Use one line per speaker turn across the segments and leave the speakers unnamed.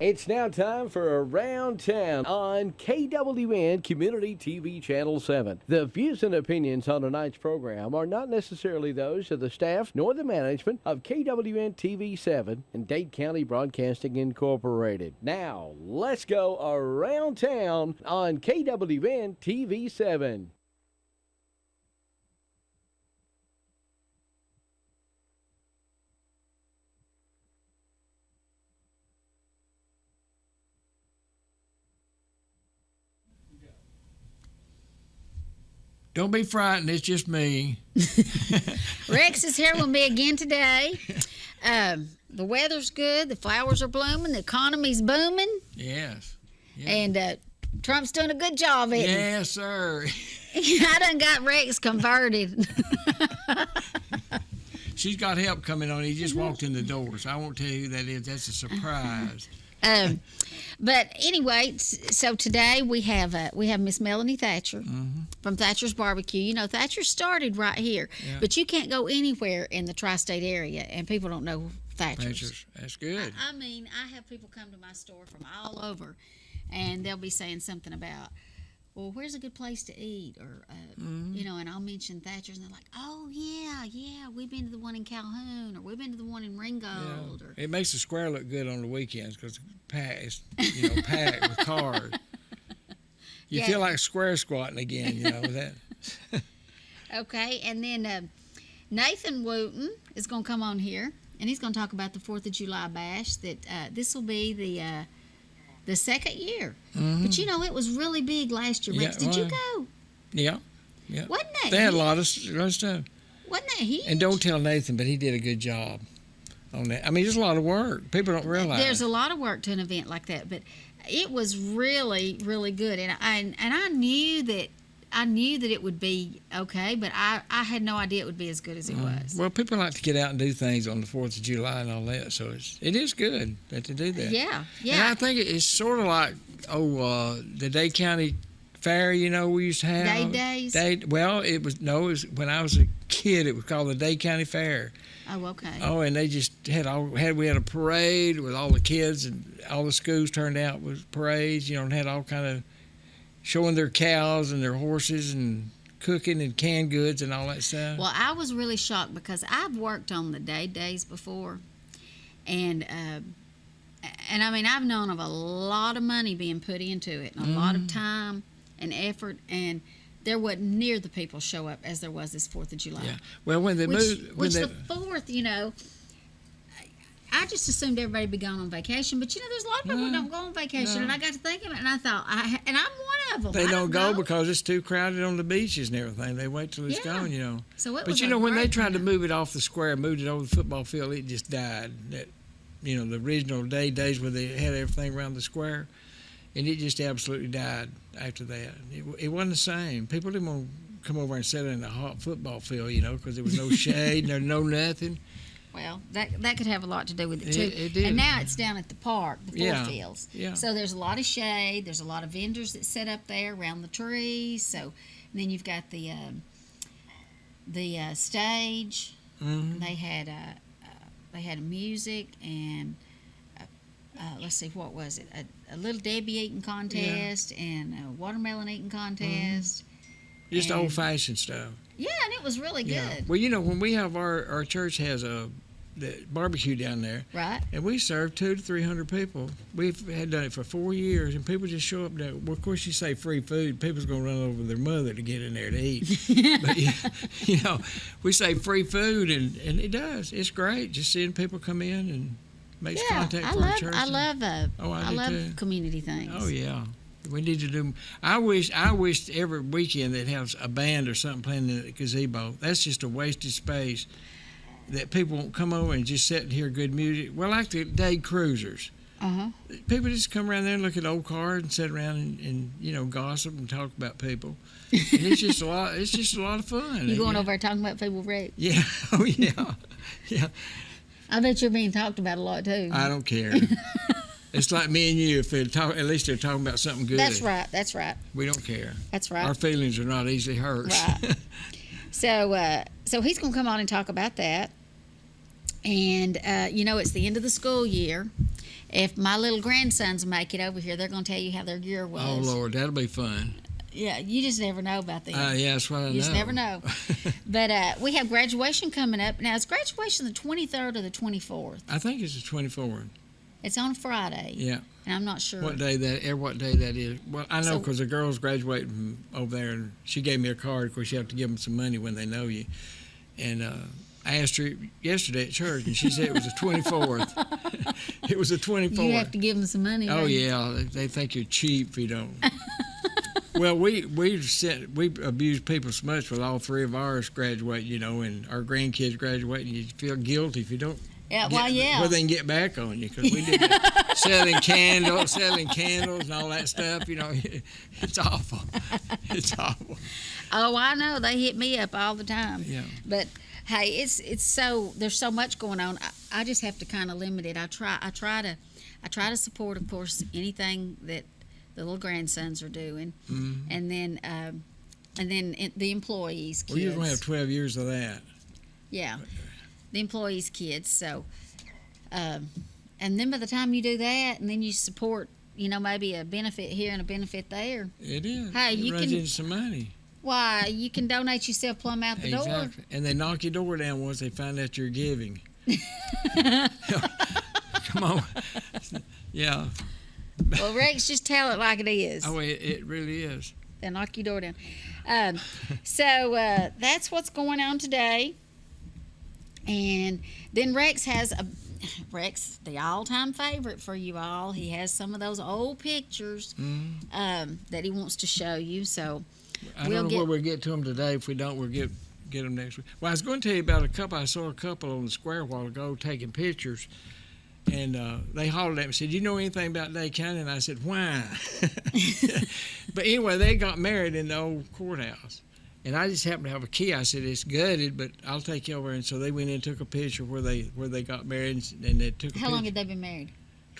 It's now time for Around Town on KWN Community TV Channel 7. The views and opinions on tonight's program are not necessarily those of the staff nor the management of KWN TV 7 and Dade County Broadcasting Incorporated. Now, let's go Around Town on KWN TV 7.
Don't be frightened. It's just me.
Rex is here with me again today. The weather's good. The flowers are blooming. The economy's booming.
Yes.
And Trump's doing a good job at it.
Yes, sir.
I done got Rex converted.
She's got help coming on. He just walked in the door, so I won't tell you who that is. That's a surprise.
But anyway, so today we have Miss Melanie Thatcher from Thatcher's Barbecue. You know, Thatcher started right here, but you can't go anywhere in the tri-state area and people don't know Thatcher's.
That's good.
I mean, I have people come to my store from all over, and they'll be saying something about, well, where's a good place to eat? Or, you know, and I'll mention Thatcher's, and they're like, oh, yeah, we've been to the one in Calhoun, or we've been to the one in Ringgold. Or,
it makes the square look good on the weekends because it's packed with cars. You feel like square squatting again, you know, with that.
Okay, and then Nathan Wooten is going to come on here, and he's going to talk about the 4th of July Bash, that this will be the second year. But, you know, it was really big last year. Rex, did you go?
Yeah.
Wasn't that
They had a
huge?
lot of stuff.
Wasn't that huge?
And don't tell Nathan, but he did a good job on that. I mean, there's a lot of work. People don't realize.
There's a lot of work to an event like that, but it was really, really good. And I knew that it would be okay, but I had no idea it would be as good as it was.
Well, people like to get out and do things on the 4th of July and all that, so it is good that they do that.
Yeah.
And I think it's sort of like, the Dade County Fair, you know, we used to have.
Days?
It was when I was a kid, it was called the Dade County Fair.
Oh, okay.
Oh, and they just we had a parade with all the kids and all the schools turned out with parades, you know, and had all kind of showing their cows and their horses and cooking and canned goods and all that stuff.
Well, I was really shocked because I've worked on the days before, and I mean, I've known of a lot of money being put into it, and a lot of time and effort, and there wasn't near the people show up as there was this 4th of July.
Yeah. Well, when they moved,
the 4th, you know, I just assumed everybody would be gone on vacation, but you know, there's a lot of people who don't go on vacation, and I got to thinking, and I thought, and I'm one of them.
They
I
don't go because it's too crowded on the beaches and everything. They wait till it's gone, you know.
So it
but
was
you know, when they
great
tried to
time.
move it off the square, moved it over the football field, it just died. That, you know, the original days where they had everything around the square, and it just absolutely died after that. It wasn't the same. People didn't want to come over and sit in a hot football field, you know, because there was no shade, and there was no nothing.
Well, that could have a lot to do with it too.
It did.
And now it's down at the park, the
Yeah.
fields.
Yeah.
So there's a lot of shade. There's a lot of vendors that set up there around the trees. So, and then you've got the stage. They had music and let's see, what was it? A little Debbie eating contest and a watermelon eating contest.
Just
And-
old-fashioned stuff.
Yeah, and it was really good.
Yeah. Well, you know, when we have our church has the barbecue down there,
Right?
and we serve 200 to 300 people. We've had done it for 4 years, and people just show up there. Well, of course, you say free food, people's going to run over their mother to get in there to eat. But, you know, we say free food, and it does. It's great just seeing people come in and make contact for our church.
I love
I do too.
community things.
Oh, yeah. We need to do. I wish every weekend they'd have a band or something playing in the gazebo. That's just a wasted space. That people won't come over and just sit and hear good music. Well, like the day cruisers. People just come around there and look at old cars and sit around and you know, gossip and talk about people. And it's just a lot. It's just a lot of fun.
You going over there talking about people, Rick?
Yeah. Oh yeah. Yeah.
I bet you're being talked about a lot too.
I don't care. It's like me and you. If they talk, at least they're talking about something good.
That's right. That's right.
We don't care.
That's right.
Our feelings are not easily hurt.
Right. So he's going to come on and talk about that. And, you know, it's the end of the school year. if my little grandsons make it over here, they're going to tell you how their year was.
Oh Lord, that'll be fun.
Yeah, you just never know about them.
Yeah, that's what I know.
You just never know. But we have graduation coming up. Now, is graduation the 23rd or the 24th?
I think it's the 24th.
It's on Friday.
Yeah.
And I'm not sure.
What day that is? Well, I know because the girl's graduating from over there, and she gave me a card. Of course, you have to give them some money when they know you. And I asked her yesterday at church, and she said it was the 24th. It was the 24th.
You have to give them some money.
Oh
right?
yeah, they think you're cheap if you don't. Well, we abuse people so much with all three of ours graduate, and our grandkids graduate, and you feel guilty if you don't.
Yeah, well,
they can get back on you because we did selling candles and all that stuff. It's awful. It's awful.
Oh, I know. They hit me up all the time.
Yeah.
But hey, it's so there's so much going on. I just have to kind of limit it. I try to support, of course, anything that the little grandsons are doing, and then the employees' kids.
Well, you're going to have 12 years of that.
Yeah. The employees' kids. So, and then by the time you do that, and then you support, maybe a benefit here and a benefit there.
It is.
Hey,
it runs into some money.
Why, you can donate yourself plumb out the door.
Exactly. And they knock your door down once they find out you're giving. Come on. Yeah.
Well, Rex, just tell it like it is.
Oh, it really is.
They'll knock your door down. So that's what's going on today. And then Rex has the all-time favorite for you all. He has some of those old pictures that he wants to show you. So
I don't know where we'll get to them today. If we don't, we'll get them next week. Well, I was going to tell you about a couple. I saw a couple on the square a while ago taking pictures. And they hollered at me and said, "You know anything about Dade County?" And I said, "Why?" But anyway, they got married in the old courthouse. And I just happened to have a key. I said, "It's gutted, but I'll take you over." And so they went in and took a picture where they got married, and they took a picture.
How long had they been married?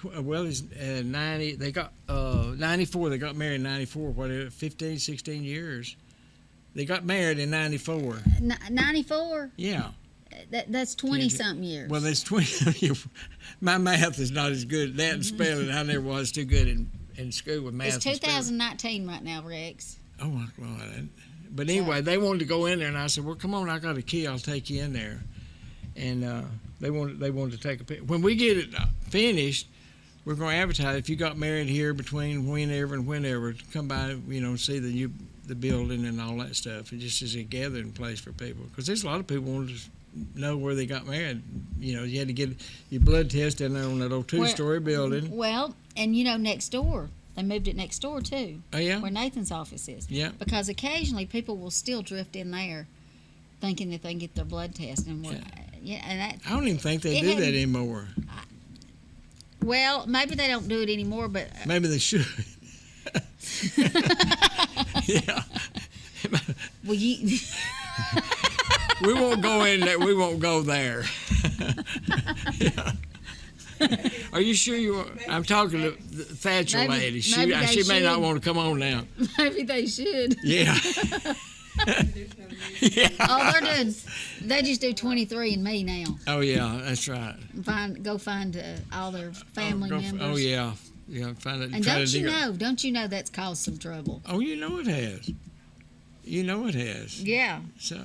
Well, it's 90. They got 94. They got married in 94. 15, 16 years. They got married in 94.
94?
Yeah.
That's 20-something years.
Well, that's 20. My math is not as good. That and spelling, I never was too good in school with math.
It's 2019 right now, Rex.
Oh, my God. But anyway, they wanted to go in there, and I said, "Well, come on, I got a key. I'll take you in there." And they wanted to take a picture. When we get it finished, we're going to advertise. If you got married here between whenever and whenever, come by, see the building and all that stuff. It just is a gathering place for people because there's a lot of people want to know where they got married. You had to get your blood test down there on that old two-story building.
Well, and next door. They moved it next door, too.
Oh, yeah?
Where Nathan's office is.
Yeah.
Because occasionally people will still drift in there thinking that they can get their blood test. And
I don't even think they do that anymore.
Well, maybe they don't do it anymore, but...
maybe they should. Yeah.
Well,
We won't go in there. We won't go there. Yeah. Are you sure you want? I'm talking to the Thatcher lady. She may not want to come on now.
Maybe they should.
Yeah. Yeah.
Oh, they just do 23andMe now.
Oh yeah, that's right.
Go find all their family members.
Oh yeah, find it.
And don't you know that's caused some trouble?
Oh, it has. It has.
Yeah.
So.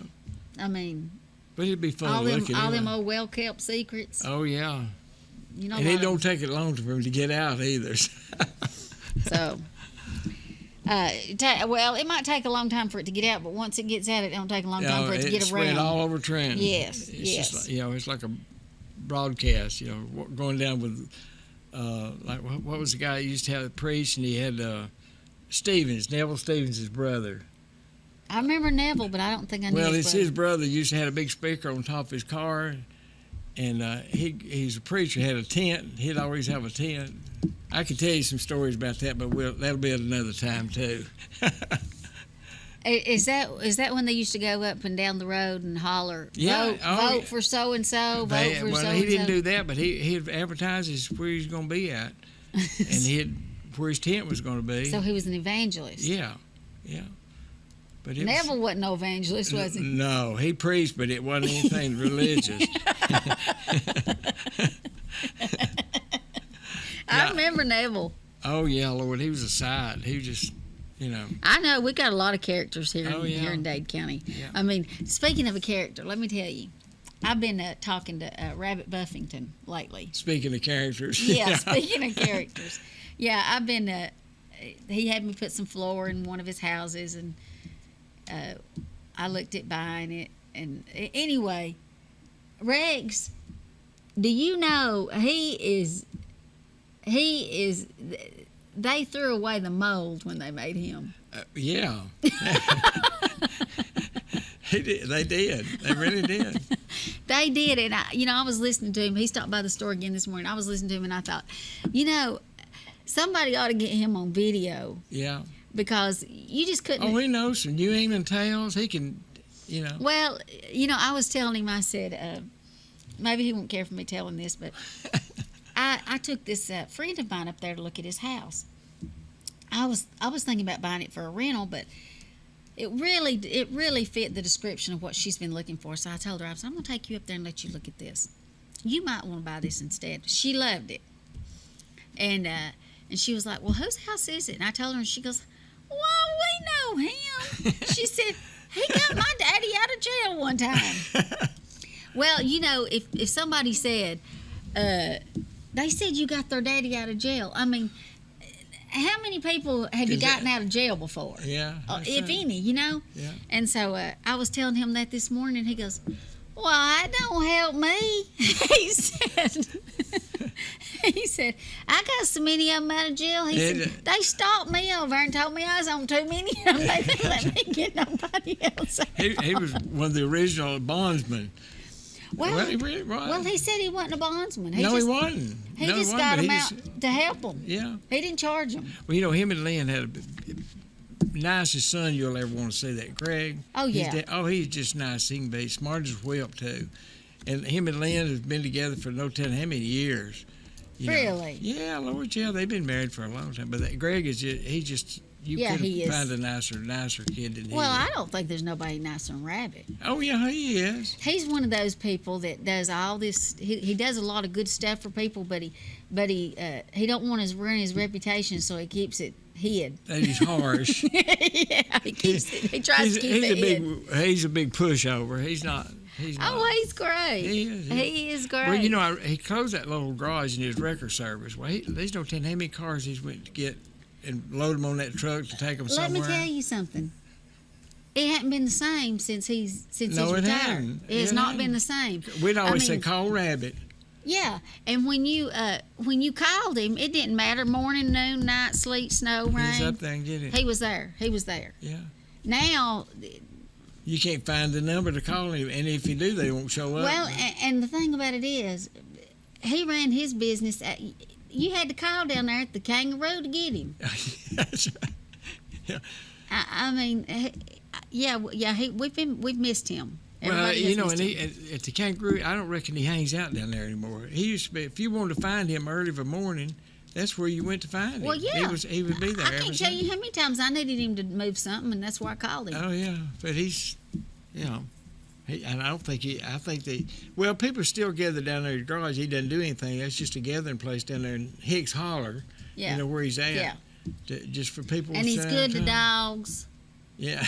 I mean.
But it'd be fun
all
to look at.
All them old well-kept secrets.
Oh yeah.
And
it don't take it long for them to get out either.
So, it might take a long time for it to get out, but once it gets out, it don't take a long time for it to get around.
It's all over Trenton.
Yes,
it's just like, it's like a broadcast. Going down with what was the guy who used to have a priest, and he had Neville Stevens, his brother.
I remember Neville, but I don't think I knew. Well,
his brother used to have a big speaker on top of his car. And he's a preacher, had a tent. He'd always have a tent. I could tell you some stories about that, but that'll be at another time, too.
Is that when they used to go up and down the road and holler, vote for so-and-so, vote for so-and-so?
He didn't do that, but he'd advertise where he's going to be at and where his tent was going to be.
So he was an evangelist.
Yeah. But
Neville wasn't no evangelist, was he?
No, he preached, but it wasn't anything religious.
I remember Neville.
Oh yeah, Lord, he was a sight. He was just, you know.
I know we got a lot of characters here,
Oh, yeah.
here in Dade County.
Yeah.
I mean, speaking of a character, let me tell you, I've been talking to Rabbit Buffington lately.
Speaking of characters.
Yeah, speaking of characters. Yeah, I've been, he had me put some floor in one of his houses, and I looked at buying it. And anyway, Rex, do you know they threw away the mold when they made him.
Yeah. They did. They really did.
They did. And, I was listening to him. He stopped by the store again this morning. I was listening to him, and I thought, somebody ought to get him on video.
Yeah.
Because you just couldn't.
Oh, he knows some New England tales. He can,
Well, I was telling him, I said, maybe he won't care for me telling this, but I took this friend of mine up there to look at his house. I was thinking about buying it for a rental, but it really fit the description of what she's been looking for. So I told her, I'm going to take you up there and let you look at this. You might want to buy this instead. She loved it, and she was like, well, whose house is it? And I told her, and she goes, well, we know him. She said, he got my daddy out of jail one time. Well, if somebody said, they said you got their daddy out of jail. I mean, how many people have you gotten out of jail before?
Yeah.
If any, Yeah. And so I was telling him that this morning, and he goes, well, that don't help me. He said, I got so many of them out of jail. He said, they stopped me over and told me I was on too many of them. They didn't let me get nobody else out.
He was one of the original bondsmen.
Well,
he really was.
Well, he said he wasn't a bondsman.
He wasn't.
He just got him out to help him.
Yeah.
He didn't charge him.
Well, him and Lynn had a nicest son you'll ever want to see, that Greg.
Oh, yeah.
He's just nice. He can be smart as a whip, too. And him and Lynn have been together for no telling how many years.
Really?
Yeah, Lord, yeah. They've been married for a long time. But that Greg is just, you couldn't find a nicer kid than he is.
Well, I don't think there's nobody nicer than Rabbit.
Oh, yeah, he is.
He's one of those people that does all this. He does a lot of good stuff for people, but he don't want to ruin his reputation, so he keeps it hid.
That he's harsh.
Yeah, he keeps it. He tries to keep it hid.
He's a big pushover. He's not.
Oh, he's great.
He is.
He is great.
Well, he closed that little garage in his record service. Well, there's no telling how many cars he's went to get and load them on that truck to take them somewhere.
Let me tell you something. It hadn't been the same since he's
No,
retired.
it hadn't.
It has not been the same.
We'd always say, call Rabbit.
Yeah, and when you called him, it didn't matter morning, noon, night, sleet, snow, rain.
He was up there and get it.
He was there. He was there.
Yeah.
Now,
you can't find the number to call him, and if you do, they won't show up.
Well, and the thing about it is, he ran his business. You had to call down there at the Kangaroo to get him.
That's right. Yeah.
I mean, we've missed him.
Well,
Everybody has missed him.
at the Kangaroo, I don't reckon he hangs out down there anymore. He used to be. If you wanted to find him early of a morning, that's where you went to find him.
Well, yeah.
He would be there.
I can't tell you how many times I needed him to move something, and that's why I called him.
Oh yeah, but he's, and I don't think I think people still gather down there at his garage. He doesn't do anything. That's just a gathering place down there in Hicks Holler.
Yeah.
Where he's at.
Yeah.
Just for people.
And he's good to dogs.
Yeah.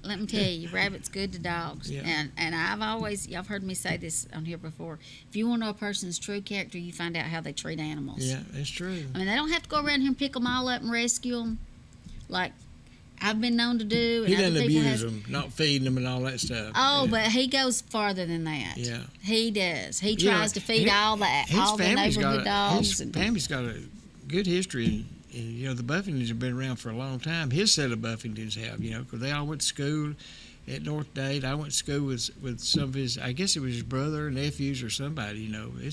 Let me tell you, Rabbit's good to dogs.
Yeah.
And y'all heard me say this on here before. If you want to know a person's true character, you find out how they treat animals.
Yeah, that's true.
I mean, they don't have to go around here and pick them all up and rescue them, like I've been known to do.
He
and
doesn't
other people
abuse them, not feeding them and all that stuff.
Oh,
yeah.
but he goes farther than that.
Yeah.
He does. He tries to feed all the neighborhood dogs.
His family's got a good history. And the Buffingtons have been around for a long time. His set of Buffingtons have, because they all went to school at North Dade. I went to school with some of his, I guess it was his brother, nephews, or somebody.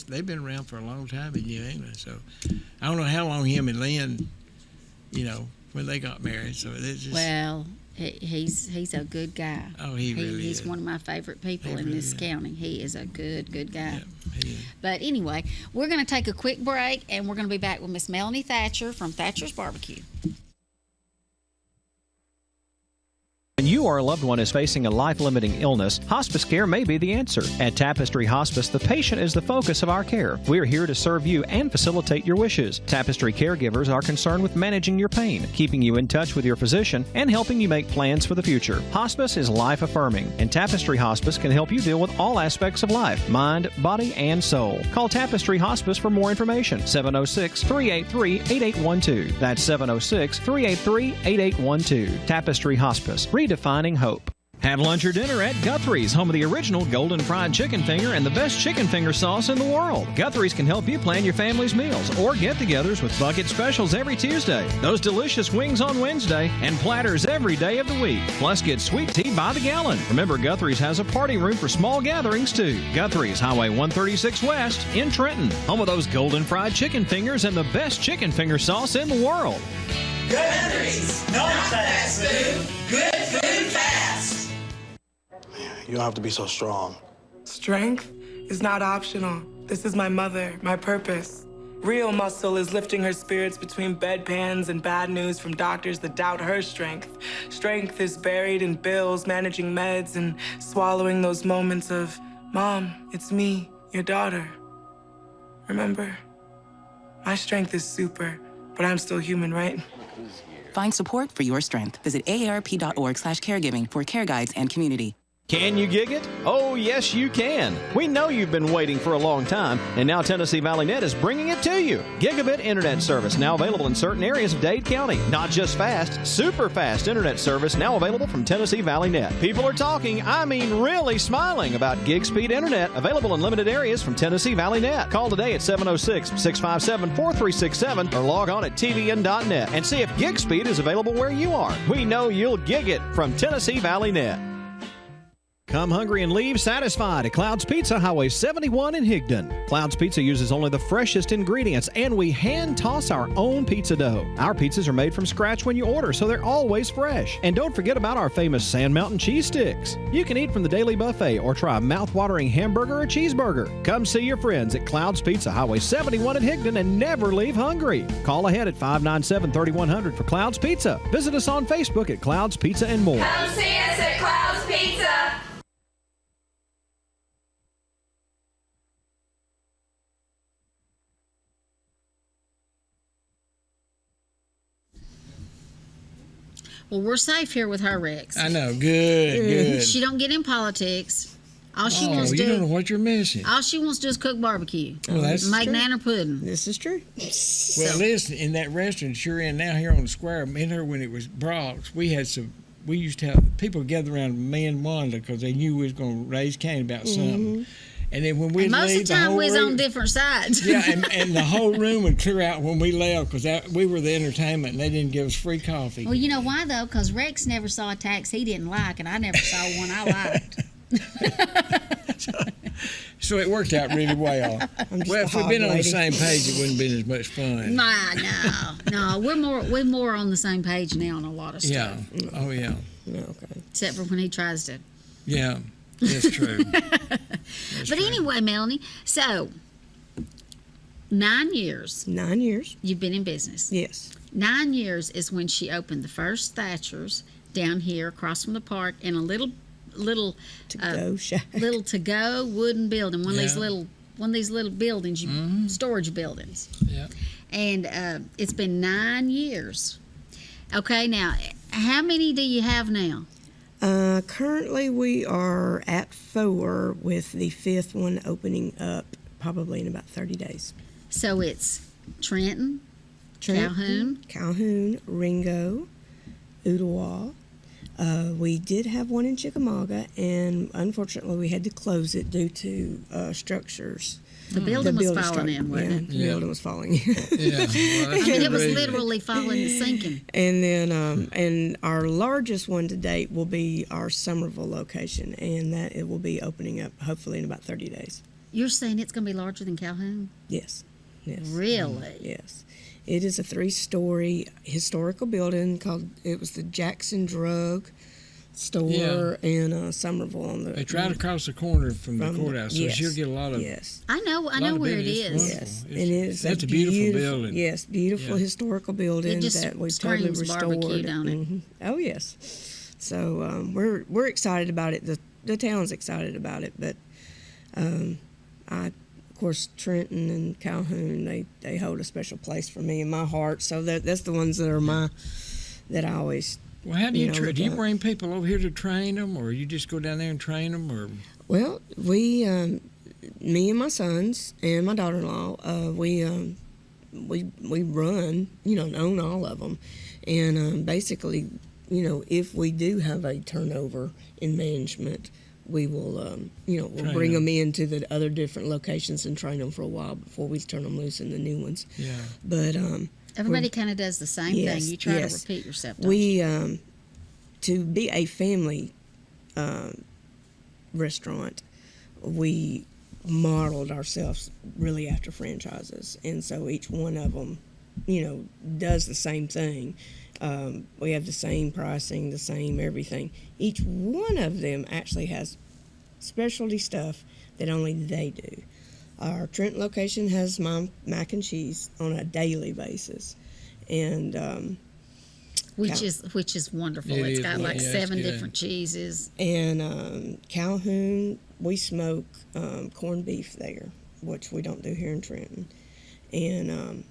They've been around for a long time in New England. So I don't know how long him and Lynn, when they got married. So it's just,
well, he's a good guy.
Oh, he really is.
He's one of my favorite people in this county. He is a good guy.
Yeah, he is.
But anyway, we're going to take a quick break, and we're going to be back with Miss Melanie Thatcher from Thatcher's Barbecue.
When you you or a loved one is facing a life-limiting illness, hospice care may be the answer. At Tapestry Hospice, the patient is the focus of our care. We are here to serve you and facilitate your wishes. Tapestry caregivers are concerned with managing your pain, keeping you in touch with your physician, and helping you make plans for the future. Hospice is life-affirming, and Tapestry Hospice can help you deal with all aspects of life, mind, body, and soul. Call Tapestry Hospice for more information. 706-383-8812. That's 706-383-8812. Tapestry Hospice, redefining hope. Have lunch or dinner at Guthrie's, home of the original golden fried chicken finger and the best chicken finger sauce in the world. Guthrie's can help you plan your family's meals or get-togethers with bucket specials every Tuesday, those delicious wings on Wednesday, and platters every day of the week. Plus, get sweet tea by the gallon. Remember, Guthrie's has a party room for small gatherings, too. Guthrie's, Highway 136 West in Trenton, home of those golden fried chicken fingers and the best chicken finger sauce in the world.
Guthrie's, not fast food, good food fast.
You don't have to be so strong.
Strength is not optional. This is my mother, my purpose. Real muscle is lifting her spirits between bedpans and bad news from doctors that doubt her strength. Strength is buried in bills, managing meds, and swallowing those moments of, Mom, it's me, your daughter. Remember? My strength is super, but I'm still human, right?
Find support for your strength. Visit aarp.org/caregiving for care guides and community.
Can you gig it? Oh, yes, you can. We know you've been waiting for a long time, and now Tennessee Valley Net is bringing it to you. Gigabit internet service now available in certain areas of Dade County. Not just fast, super fast internet service now available from Tennessee Valley Net. People are talking, I mean really smiling about gig speed internet available in limited areas from Tennessee Valley Net. Call today at 706-657-4367 or log on at tvn.net and see if gig speed is available where you are. We know you'll gig it from Tennessee Valley Net. Come hungry and leave satisfied at Cloud's Pizza, Highway 71 in Higdon. Cloud's Pizza uses only the freshest ingredients, and we hand toss our own pizza dough. Our pizzas are made from scratch when you order, so they're always fresh. And don't forget about our famous Sand Mountain cheese sticks. You can eat from the daily buffet or try a mouth-watering hamburger or cheeseburger. Come see your friends at Cloud's Pizza, Highway 71 in Higdon, and never leave hungry. Call ahead at 597-3100 for Cloud's Pizza. Visit us on Facebook at Cloud's Pizza and more.
Come see us at Cloud's Pizza.
Well, we're safe here with her, Rex.
I know. Good.
She don't get in politics. All she wants to
you
do,
don't know what you're missing.
all she wants to do is cook barbecue.
Well, that's
make
true.
nanner pudding.
This is true.
Well, listen, in that restaurant you're in now here on the square, me and her, when it was Brock's, we used to have people gather around me and Wanda because they knew we was going to raise Cain about something. And then when we
And most
leave,
of the time
whole
we was
room,
on different sides.
yeah, and the whole room would clear out when we left because we were the entertainment and they didn't give us free coffee.
Well, you know why though? Because Rex never saw a tax he didn't like, and I never saw one I liked.
So it worked out really well. Well, if we'd been on the same page, it wouldn't have been as much fun.
No, we're more on the same page now on a lot of stuff.
Yeah. Oh yeah.
Okay.
Except for when he tries to.
Yeah. That's true.
But anyway, Melanie, so 9 years
9 years.
you've been in business.
Yes.
9 years is when she opened the first Thatcher's down here across from the park in a little
To-go shack.
little to-go wooden building, one of these
Yeah.
little buildings, storage buildings.
Yeah.
And it's been 9 years. Okay, now how many do you have now?
Currently, we are at 4 with the 5th one opening up probably in about 30 days.
So it's Trenton, Calhoun,
Ringo, Ottawa. We did have one in Chickamauga, and unfortunately, we had to close it due to structures.
The building was falling
struck-
in, wasn't it?
The building was falling in.
Yeah. Well,
I mean, it was literally falling and sinking.
And then, and our largest one to date will be our Somerville location, and that it will be opening up hopefully in about 30 days.
You're saying it's going to be larger than Calhoun?
Yes.
Really?
Yes. It is a 3-story historical building it was the Jackson Drug Store in Somerville on the.
It's right across the corner from the courthouse, so
yes.
she'll get a lot of.
Yes.
I know where it is.
Yes, and it is
That's a beautiful building.
Yes, beautiful historical building
It just
that we've totally
screams
restored.
barbecue, don't it?
Oh yes. So we're excited about it. The town's excited about it, but of course, Trenton and Calhoun, they hold a special place for me in my heart. So that's the ones that are that I always.
Well, how do you train? Do you
look up.
bring people over here to train them, or you just go down there and train them, or?
Well, we, me and my sons and my daughter-in-law, we run, and own all of them, and basically, if we do have a turnover in management, we will, we'll bring them into the other different locations and train them for a while before we turn them loose in the new ones.
Yeah.
But
Everybody kind of does the same thing. You try to repeat yourself. Don't
we
you?
To be a family restaurant, we modeled ourselves really after franchises, and so each one of them, does the same thing. We have the same pricing, the same everything. Each one of them actually has specialty stuff that only they do. Our Trent location has my mac and cheese on a daily basis, and
which is wonderful. It's got like 7 different cheeses.
And Calhoun, we smoke corned beef there, which we don't do here in Trenton. And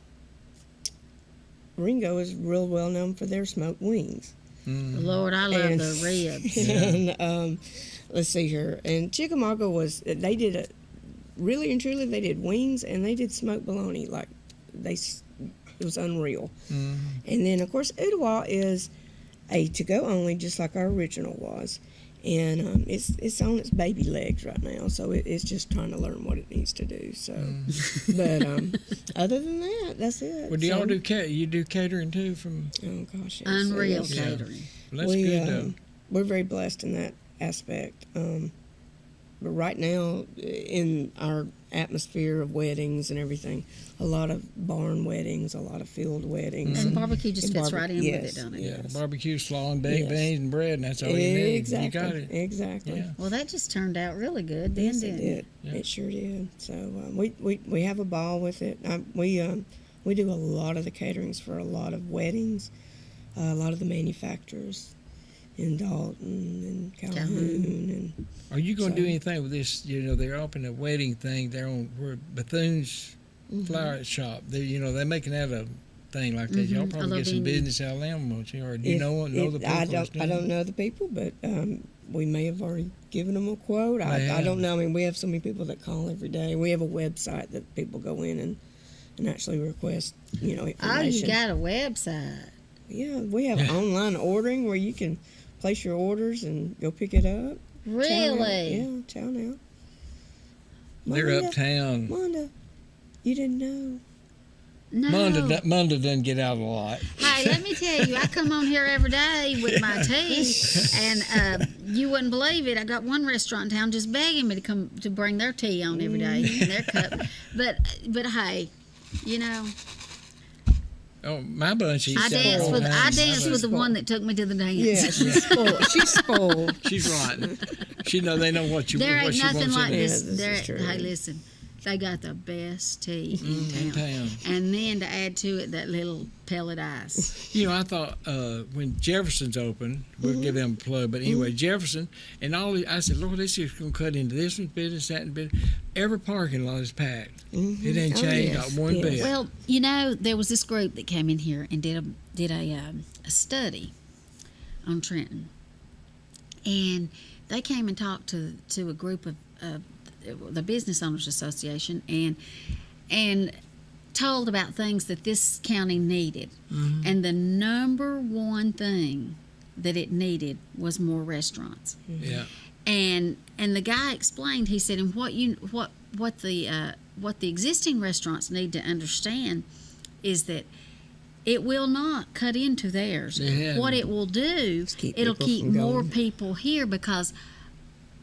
Ringo is real well known for their smoked wings.
Lord, I love the ribs.
And let's see here. And Chickamauga they did really and truly, they did wings and they did smoked bologna. Like, it was unreal. And then, of course, Ottawa is a to-go only, just like our original was. And it's on its baby legs right now, so it's just trying to learn what it needs to do. So, but other than that, that's it.
Well, do y'all do you do catering too? From
oh gosh, yes.
Unreal
Yes.
catering.
Well, that's good though.
We're very blessed in that aspect. But right now, in our atmosphere of weddings and everything, a lot of barn weddings, a lot of field weddings.
And barbecue just fits right in with it,
yes.
don't it?
Yeah, barbecue, slaw, and baked beans and bread, and that's all you need.
Exactly.
You got it.
Exactly.
Yeah.
Well, that just turned out really good,
Yes,
didn't
it
it?
did.
Yeah.
It sure did. So we have a ball with it. We do a lot of the caterings for a lot of weddings, a lot of the manufacturers in Dalton and Calhoun. And
Are you going to do anything with this? They're opening a wedding thing. They're on Bethune's flower shop. They're making that a thing like that. Y'all probably get some business out of them, won't you? Or do you know the people?
I don't know the people, but we may have already given them a quote. I don't know. I mean, we have so many people that call every day. We have a website that people go in and actually request, information.
Oh, you got a website.
Yeah, we have online ordering where you can place your orders and go pick it up.
Really?
Yeah, chow now.
They're uptown.
Monda, you didn't know.
No.
Munda doesn't get out a lot.
Hey, let me tell you, I come on here every day with my tea, and you wouldn't believe it. I got one restaurant in town just begging me to come to bring their tea on every day in their cup. But hey,
Oh, my bunch eats
I danced with the one that took me to the dance.
Yeah, she's spoiled. She's spoiled.
She's rotten. They know what you
There
what
ain't
she
nothing
wants
like
in
this.
this is true.
Hey, listen, they got the best tea
in town.
And then to add to it, that little pellet ice.
I thought when Jefferson's open, we'll give them a plug. But anyway, Jefferson and I said, Lord, this is going to cut into this one's business, that and business. Every parking lot is packed. It ain't changed not one bit.
Well, there was this group that came in here and did a study on Trenton, and they came and talked to a group of the Business Owners Association and told about things that this county needed, and the number one thing that it needed was more restaurants.
Yeah.
And the guy explained. He said, and what the existing restaurants need to understand is that it will not cut into theirs.
Yeah.
What it will do, it'll keep
from
more
going.
people here because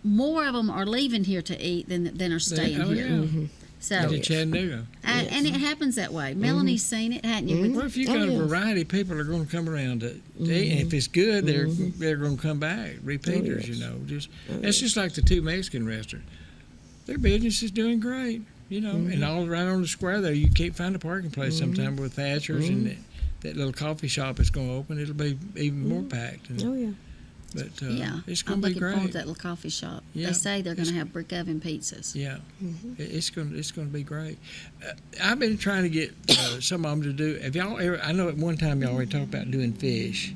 more of them are leaving here to eat than are staying here.
Yeah.
So,
Like in Chattanooga.
and it happens that way. Melanie's seen it, hadn't you?
Well, if you got a variety, people are going to come around to eat, and if it's good, they're going to come back, repeaters. It's just like the two Mexican restaurants. Their business is doing great, and all right on the square there, you can't find a parking place sometime with Thatcher's and that little coffee shop that's going to open. It'll be even more packed. And
Oh yeah.
But
Yeah,
it's
I'm
going to be
looking forward
great.
to that little coffee shop.
Yeah,
They say they're going to have brick oven pizzas.
Yeah, it's going to be great. I've been trying to get some of them to do. Have y'all ever? I know at one time y'all already talked about doing fish.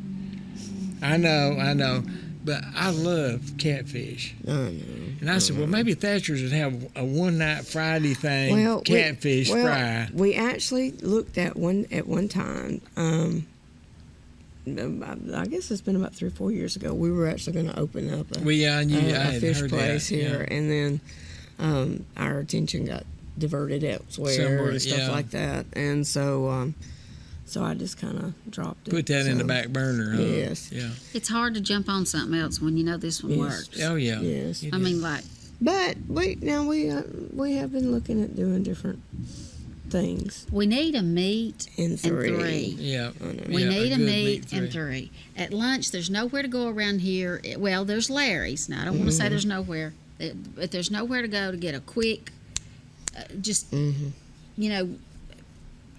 I know, but I love catfish.
I know.
And I said, well, maybe Thatcher's would have a one night Friday thing, catfish fry.
We actually looked at one time. I guess it's been about 3 or 4 years ago. We were actually going to open up a fish place here, and then our attention got diverted elsewhere and stuff like that, and so I just kind of dropped it.
Put that in the back burner. Huh?
Yes.
Yeah.
It's hard to jump on something else when you know this one works.
Oh yeah.
Yes.
It
I
is.
mean, like,
But we have been looking at doing different things.
we need a meat
And three.
Yeah.
We
Yeah,
need a
good
meat and three. At lunch, there's nowhere to go around here. Well, there's Larry's. Now, I don't want to say there's nowhere, but there's nowhere to go to get a quick,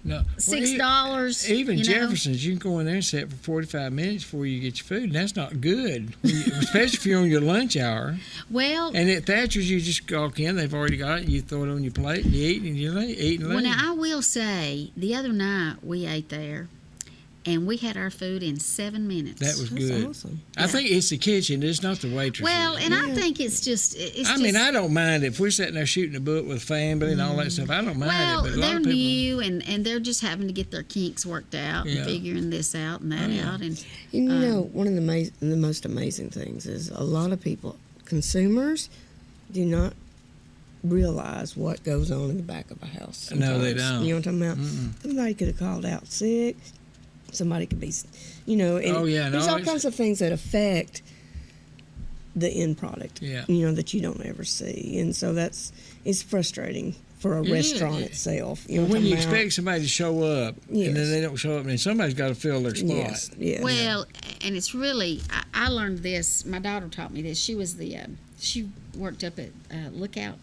No.
$6.
Even
you know?
Jefferson's, you can go in there and sit for 45 minutes before you get your food, and that's not good, especially if you're on your lunch hour.
Well,
And at Thatcher's, you just walk in, they've already got it, you throw it on your plate, and you eat, and you eat and
well,
leave.
now I will say, the other night we ate there, and we had our food in 7 minutes.
That was
That's
good.
awesome.
I think it's the kitchen, it's not the waitress.
Well, and I think it's just.
I mean, I don't mind if we're sitting there shooting a book with family and all that stuff. I don't mind
Well,
it, but a lot
they're
of people.
new, and they're just having to get their kinks worked out
Yeah.
and figuring this out and that out. And
You know, one of the most amazing things is a lot of people, consumers, do not realize what goes on in the back of a house.
No, they
sometimes.
don't.
You know what I'm talking about? Somebody could have called out sick. Somebody could be, and
Oh, yeah,
there's
no,
all
it's-
kinds of things that affect the end product.
Yeah.
That you don't ever see, and so it's frustrating for a restaurant itself. You know what
When
I'm
you
talking about?
expect somebody to show up, and then
Yes.
they don't show up, and then somebody's got to fill their spot.
Yes, yes.
well, and it's really. I learned this. My daughter taught me this. She was she worked up at Lookout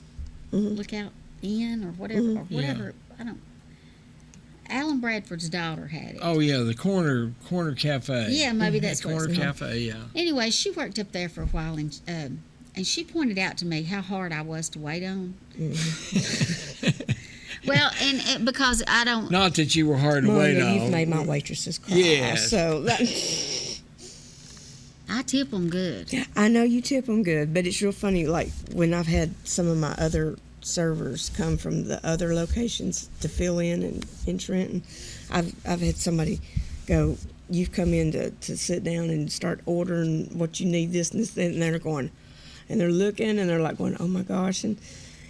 Inn or whatever. I don't. Alan Bradford's daughter had it.
Oh yeah, the corner cafe.
Yeah, maybe that's what
corner
it's called.
cafe. Yeah.
Anyway, she worked up there for a while, and she pointed out to me how hard I was to wait on. Well, and because I don't.
Not that you were hard to wait
Monica,
on.
you've made my waitresses cry.
Yes.
So
I tip them good.
I know you tip them good, but it's real funny. Like when I've had some of my other servers come from the other locations to fill in Trenton, I've had somebody go, "You've come in to sit down and start ordering what you need, this and this," and they're going, and they're looking and they're like going, "Oh my gosh!" And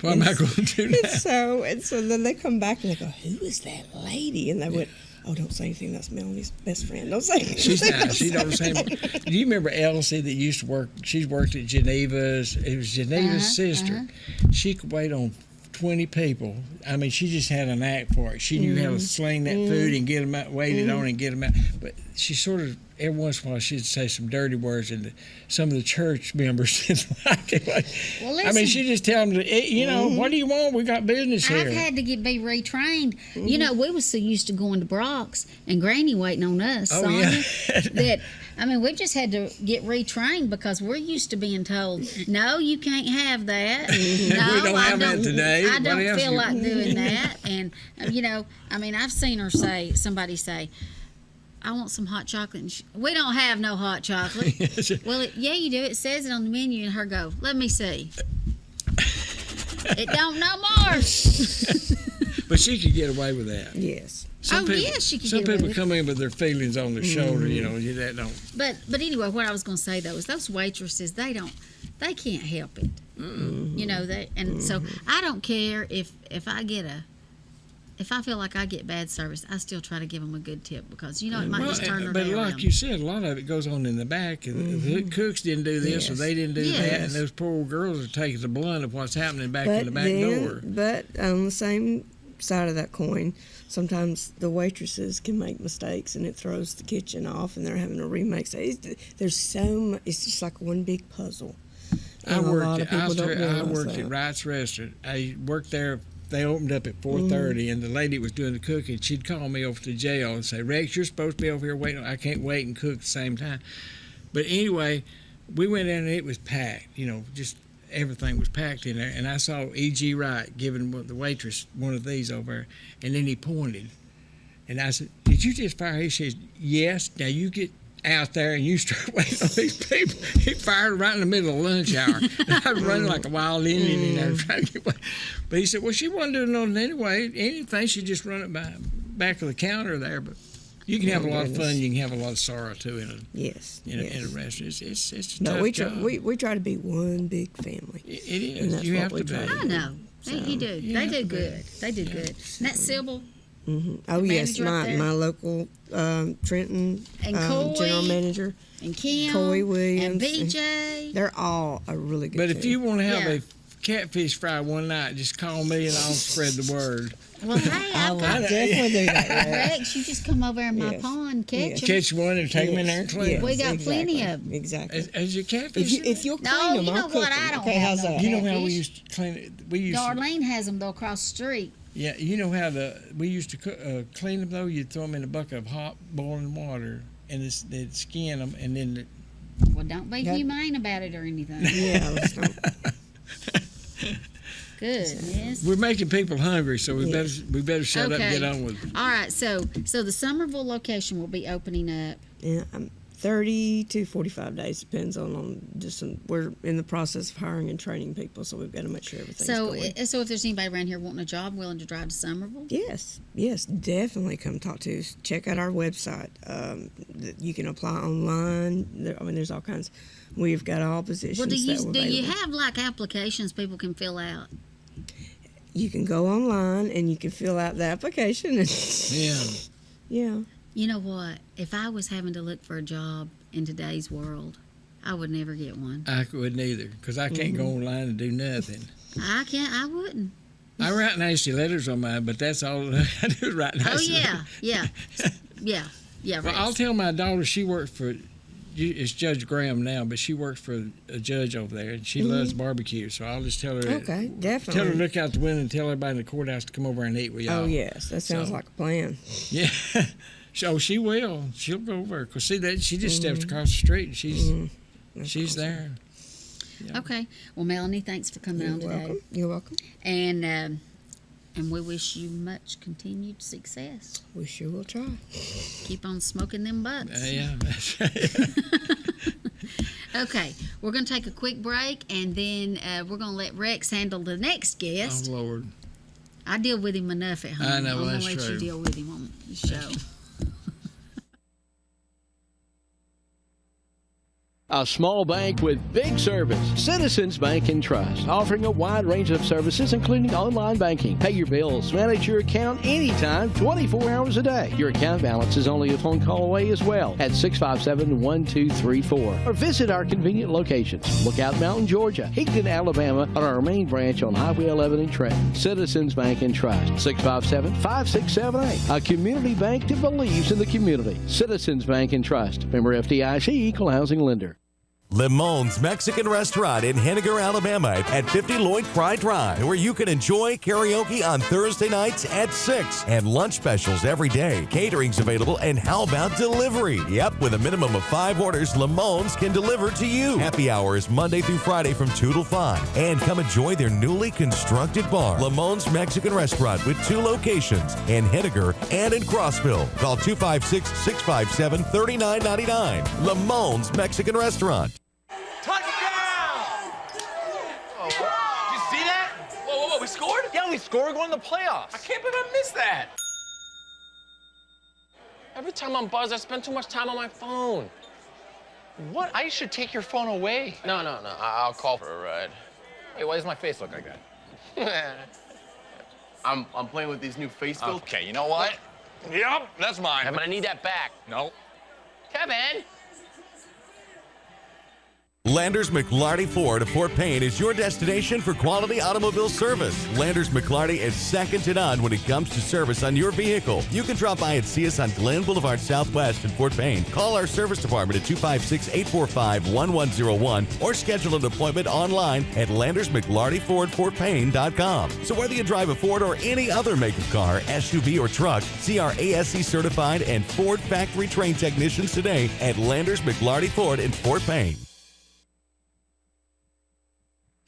Why am I going to do that?
And so then they come back and they go, "Who is that lady?" And they went, "Oh, don't say anything. That's Melanie's best friend. Don't say anything."
She's not. She don't say. Do you remember Elsie that used to work? She's worked at Geneva's. It was Geneva's sister. She could wait on 20 people. I mean, she just had an act for it. She knew how to sling that food and get them out, wait it on and get them out. But she sort of, every once in a while, she'd say some dirty words, and some of the church members didn't like it. Like,
Well,
I mean,
listen.
she just tell them, what do you want? We got business here.
I've had to be retrained. You know, we was so used to going to Brock's and Granny waiting on us,
Oh,
Sonia,
yeah.
that I mean, we just had to get retrained because we're used to being told, "No, you can't have that." No,
We don't have that today.
I
What
don't
else
feel
you-
like doing that. And I mean, I've seen her somebody say, "I want some hot chocolate." And we don't have no hot chocolate. Well, yeah, you do. It says it on the menu, and her go, "Let me see." It don't no more.
But she could get away with that.
Yes.
Yes, she could
Some
get away
people
with it.
come in with their feelings on their shoulder, that don't.
But anyway, what I was going to say though is those waitresses, they can't help it. So I don't care if I feel like I get bad service, I still try to give them a good tip because it might just turn their
But
day
like
around.
you said, a lot of it goes on in the back. And the cooks didn't do this or
Yes.
they didn't do that,
Yes.
and those poor girls are taking the blunt of what's happening back
But
in the back
then,
door.
but on the same side of that coin, sometimes the waitresses can make mistakes and it throws the kitchen off, and they're having to remake. So there's so much. It's just like one big puzzle. And a lot of people don't
I
realize
worked
that.
at Wright's Restaurant. I worked there. They opened up at 4:30, and the lady was doing the cooking. She'd call me over to jail and say, "Rex, you're supposed to be over here waiting. I can't wait and cook at the same time." But anyway, we went in and it was packed. Just everything was packed in there. And I saw E.G. Wright giving the waitress one of these over there, and then he pointed. And I said, "Did you just fire?" He says, "Yes. Now you get out there and you start waiting on these people." He fired right in the middle of lunch hour. And I was running like a wild Indian in there trying to get away. But he said, "Well, she wasn't doing nothing anyway. Anything, she just run it back of the counter there." But you can have a lot of fun. You can have a lot of sorrow too in a restaurant. It's a tough job.
We try to be one big family.
It is.
And that's
You
what
have
we
to be.
try.
I know. They do.
you
They
have
do
to be.
good. They do good. And that's Sybil.
Oh yes,
manager up there?
my local Trenton
And Coy.
general manager.
And Kim.
Coy Williams.
And BJ.
They're all a really good
But
team.
if you want to have
Yeah.
a catfish fry one night, just call me and I'll spread the word.
Well, hey,
I
I've
will
got
definitely do that.
Rex. You just come over in my
Yes.
pond, catch
Yes.
them.
Catch one and take them in there and clean
Yes,
them.
We got plenty
exactly.
of 'em.
Exactly.
As your catfish.
If you'll clean
No,
them,
you
I'll
know
cook
what?
them.
I don't
Okay,
have
how's
no
that?
You know how we
catfish.
used to clean it? We used to,
Darlene has them though across the street.
yeah, you know how we used to clean them though? You'd throw them in a bucket of hot boiling water and they'd skin them and then
Well, don't be
That-
humane about it or anything.
Yeah, let's not.
Goodness.
we're making people hungry, so we
Yes.
better shut up and
Okay.
get on with it.
All right, so the Somerville location will be opening up.
Yeah, 30 to 45 days depends on just we're in the process of hiring and training people, so we've got to make sure everything's going.
So if there's anybody around here wanting a job, willing to drive to Somerville,
Yes, definitely come talk to us. Check out our website. You can apply online. There's all kinds. We've got all positions.
well, do
that are
you
available.
have like applications people can fill out?
You can go online and you can fill out the application. And
Yeah.
yeah.
You know what? If I was having to look for a job in today's world, I would never get one.
I wouldn't either, because I can't go online and do nothing.
I wouldn't.
I write nasty letters on mine, but that's all I do is write nasty
Oh
letters.
yeah.
Well,
Rex.
I'll tell my daughter she worked for, it's Judge Graham now, but she works for a judge over there, and she loves barbecue. So I'll just tell her,
Okay, definitely.
tell her to look out the window and tell everybody in the courthouse to come over and eat with y'all.
Oh yes, that sounds
So-
like a plan.
Yeah. So she will. She'll go over. Cause see that she just steps across the street and she's there.
Okay. Well, Melanie, thanks for coming on
You're
today.
welcome. You're welcome.
And we wish you much continued success.
We sure will try.
Keep on smoking them butts.
Yeah. That's right.
Okay, we're going to take a quick break, and then we're going to let Rex handle the next guest.
Oh Lord.
I deal with him enough at home.
I know,
I'm going
that's
to let
true.
you deal with him on the show.
A small bank with big service. Citizens Bank and Trust, offering a wide range of services, including online banking. Pay your bills, manage your account anytime, 24 hours a day. Your account balance is only a phone call away as well at 657-1234. Or visit our convenient locations. Lookout Mountain, Georgia, Higdon, Alabama, or our main branch on Highway 11 in Trenton. Citizens Bank and Trust, 657-5678. A community bank that believes in the community. Citizens Bank and Trust. Member FDIC, Equal Housing Lender.
Lemon's Mexican Restaurant in Henniger, Alabama at 50 Lloyd Cry Drive, where you can enjoy karaoke on Thursday nights at 6 and lunch specials every day. Catering's available, and how about delivery? Yep, with a minimum of 5 orders, Lemon's can deliver to you. Happy hour is Monday through Friday from 2 till 5. And come enjoy their newly constructed bar, Lemon's Mexican Restaurant, with 2 locations in Henniger and in Crossville. Call 256-657-3999. Lemon's Mexican Restaurant.
Touchdown! Did you see that? Whoa, we scored? Yeah, we scored. We're going to the playoffs. I can't believe I missed that. Every time I'm buzzed, I spend too much time on my phone. What? I should take your phone away. No. I'll call for a ride. Hey, why does my face look like that? I'm playing with these new face filters. Okay, you know what? Yep, that's mine. But I need that back. No. Kevin!
Landers McLarty Ford of Fort Payne is your destination for quality automobile service. Landers McLarty is second to none when it comes to service on your vehicle. You can drop by and see us on Glen Boulevard Southwest in Fort Payne. Call our service department at 256-845-1101 or schedule an appointment online at LandersMcLartyFordFortPayne.com. So whether you drive a Ford or any other make of car, SUV, or truck, see our ASC certified and Ford factory trained technicians today at Landers McLarty Ford in Fort Payne.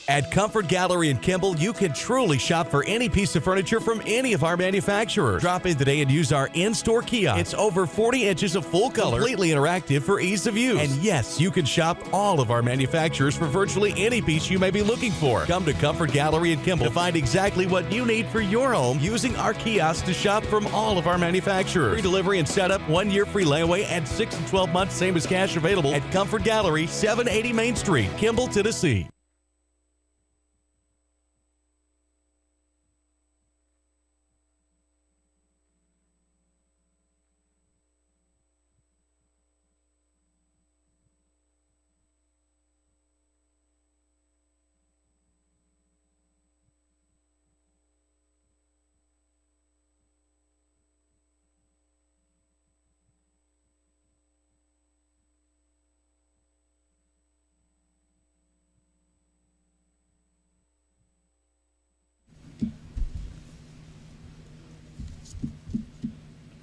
At Comfort Gallery in Kimball, you can truly shop for any piece of furniture from any of our manufacturers. Drop in today and use our in-store kiosk. It's over 40 inches of full color, completely interactive for ease of use. And yes, you can shop all of our manufacturers for virtually any piece you may be looking for. Come to Comfort Gallery in Kimball to find exactly what you need for your home using our kiosk to shop from all of our manufacturers. Free delivery and setup, 1 year free layaway, and 6 and 12 months same as cash available at Comfort Gallery, 780 Main Street, Kimball, Tennessee.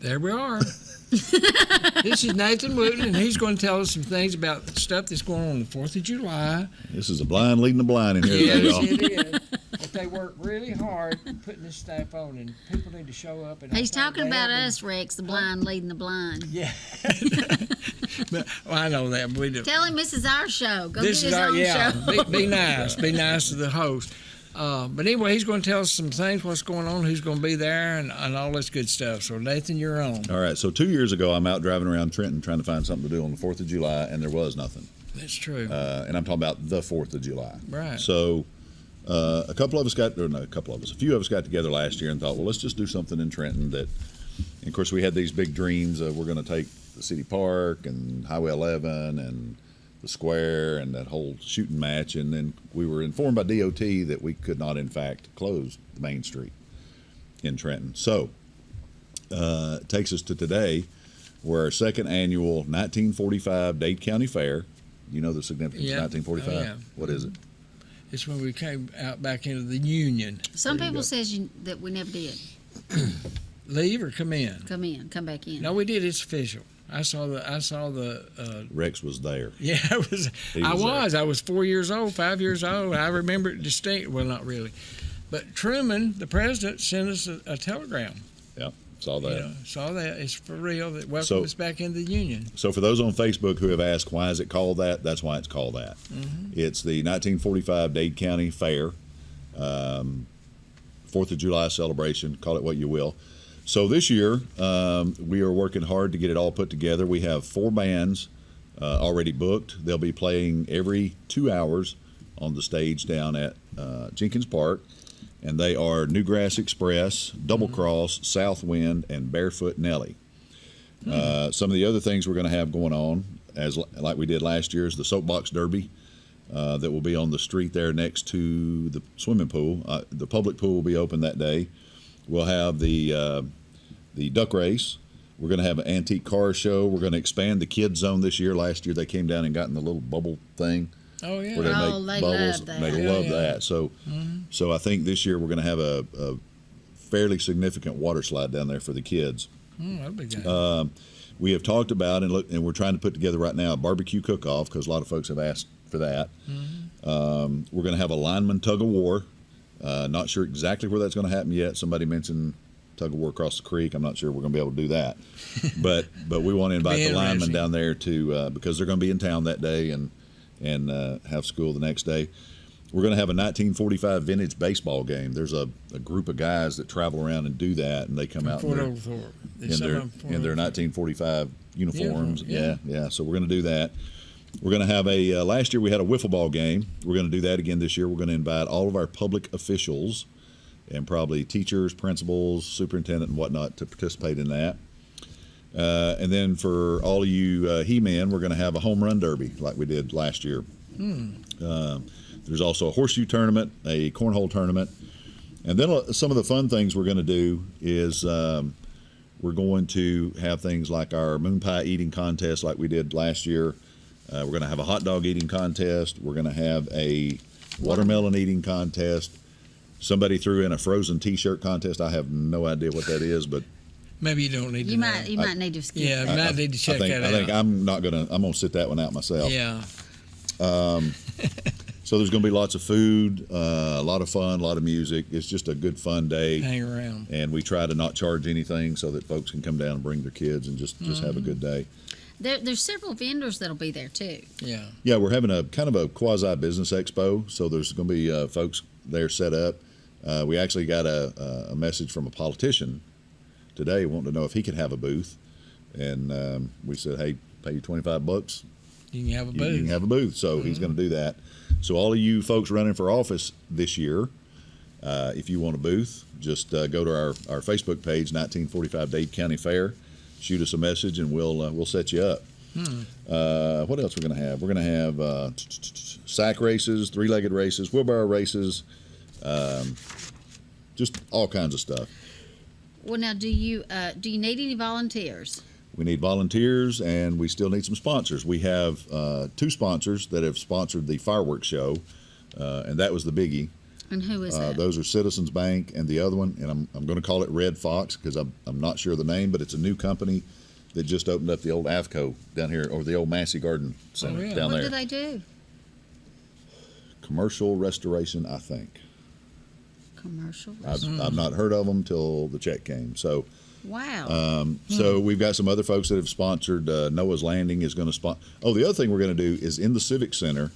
There we are. This is Nathan Wooten, and he's going to tell us some things about stuff that's going on the 4th of July.
This is a blind leading the blind in here today, y'all.
Yes, it is. But they work really hard putting this stuff on, and people need to show up. And
He's talking about us, Rex, the blind leading the blind.
Yeah. Well, I know that. But we do.
Tell him this is our show. Go
This
get
is
his
our
own show.
Be nice. Be nice to the host. But anyway, he's going to tell us some things, what's going on, who's going to be there, and all this good stuff. So, Nathan, you're on.
All right, so 2 years ago, I'm out driving around Trenton trying to find something to do on the 4th of July, and there was nothing.
That's true.
And I'm talking about the 4th of July.
Right.
So a few of us got together last year and thought, well, let's just do something in Trenton that, and of course, we had these big dreams of we're going to take the city park and Highway 11 and the square and that whole shooting match, and then we were informed by DOT that we could not in fact close the main street in Trenton. So it takes us to today, where our second annual 1945 Dade County Fair. You know the significance of 1945?
Oh, yeah.
What is it?
It's when we came out back into the Union.
Some people says that we never did.
Leave or come in?
Come back in.
No, we did. It's official. I saw the.
Rex was there.
Yeah, I was 4 years old, 5 years old. I remember it distinct. Well, not really, but Truman, the president, sent us a telegram.
Yeah, saw that.
Saw that. It's for real. That welcome us back into the Union.
So for those on Facebook who have asked why is it called that, that's why it's called that. Mm-hmm. It's the 1945 Dade County Fair, 4th of July celebration. Call it what you will. So this year, we are working hard to get it all put together. We have 4 bands already booked. They'll be playing every 2 hours on the stage down at Jenkins Park, and they are Newgrass Express, Double Cross, Southwind, and Barefoot Nelly. Some of the other things we're going to have going on, like we did last year, is the Soapbox Derby that will be on the street there next to the swimming pool. The public pool will be open that day. We'll have the duck race. We're going to have an antique car show. We're going to expand the kids zone this year. Last year they came down and got in the little bubble thing.
Oh yeah.
Where they make bubbles.
Love that.
They love that. So, so I think this year we're going to have a fairly significant water slide down there for the kids.
That'll be good.
We have talked about and we're trying to put together right now a barbecue cook-off because a lot of folks have asked for that. We're going to have a lineman tug of war. Not sure exactly where that's going to happen yet. Somebody mentioned tug of war across the creek. I'm not sure we're going to be able to do that, but we want to invite the linemen down there to because they're going to be in town that day and have school the next day. We're going to have a 1945 vintage baseball game. There's a group of guys that travel around and do that, and they come out in their 1945 uniforms. Yeah. So we're going to do that. We're going to have last year we had a wiffle ball game. We're going to do that again this year. We're going to invite all of our public officials and probably teachers, principals, superintendent, and whatnot to participate in that. And then for all of you he-men, we're going to have a home run derby like we did last year. There's also a horseshoe tournament, a cornhole tournament. And then some of the fun things we're going to do is we're going to have things like our moon pie eating contest like we did last year. We're going to have a hot dog eating contest. We're going to have a watermelon eating contest. Somebody threw in a frozen T-shirt contest. I have no idea what that is, but
maybe you don't need to.
You might need to skip.
Yeah, you might need to check that out.
I think I'm gonna sit that one out myself.
Yeah.
So there's going to be lots of food, a lot of fun, a lot of music. It's just a good, fun day.
Hang around.
And we try to not charge anything so that folks can come down and bring their kids and just have a good day.
There's several vendors that'll be there too.
Yeah.
Yeah, we're having a kind of a quasi-business expo, so there's going to be folks there set up. We actually got a message from a politician today wanting to know if he could have a booth. And we said, hey, pay you $25.
You can have a booth.
You can have a booth. So he's going to do that. So all of you folks running for office this year, if you want a booth, just go to our Facebook page, 1945 Dade County Fair. Shoot us a message, and we'll set you up. What else we're going to have? We're going to have sack races, three-legged races, wheelbarrow races, just all kinds of stuff.
Well, now, do you need any volunteers?
We need volunteers, and we still need some sponsors. We have 2 sponsors that have sponsored the fireworks show, and that was the biggie.
And who is that?
Those are Citizens Bank and the other one, and I'm going to call it Red Fox because I'm not sure of the name, but it's a new company that just opened up the old AFCO down here, or the old Massey Garden Center down there.
What do they do?
Commercial restoration, I think.
Commercial
I've not heard of them till the check came. So,
wow.
So we've got some other folks that have sponsored. Noah's Landing is going to sponsor. Oh, the other thing we're going to do is in the Civic Center,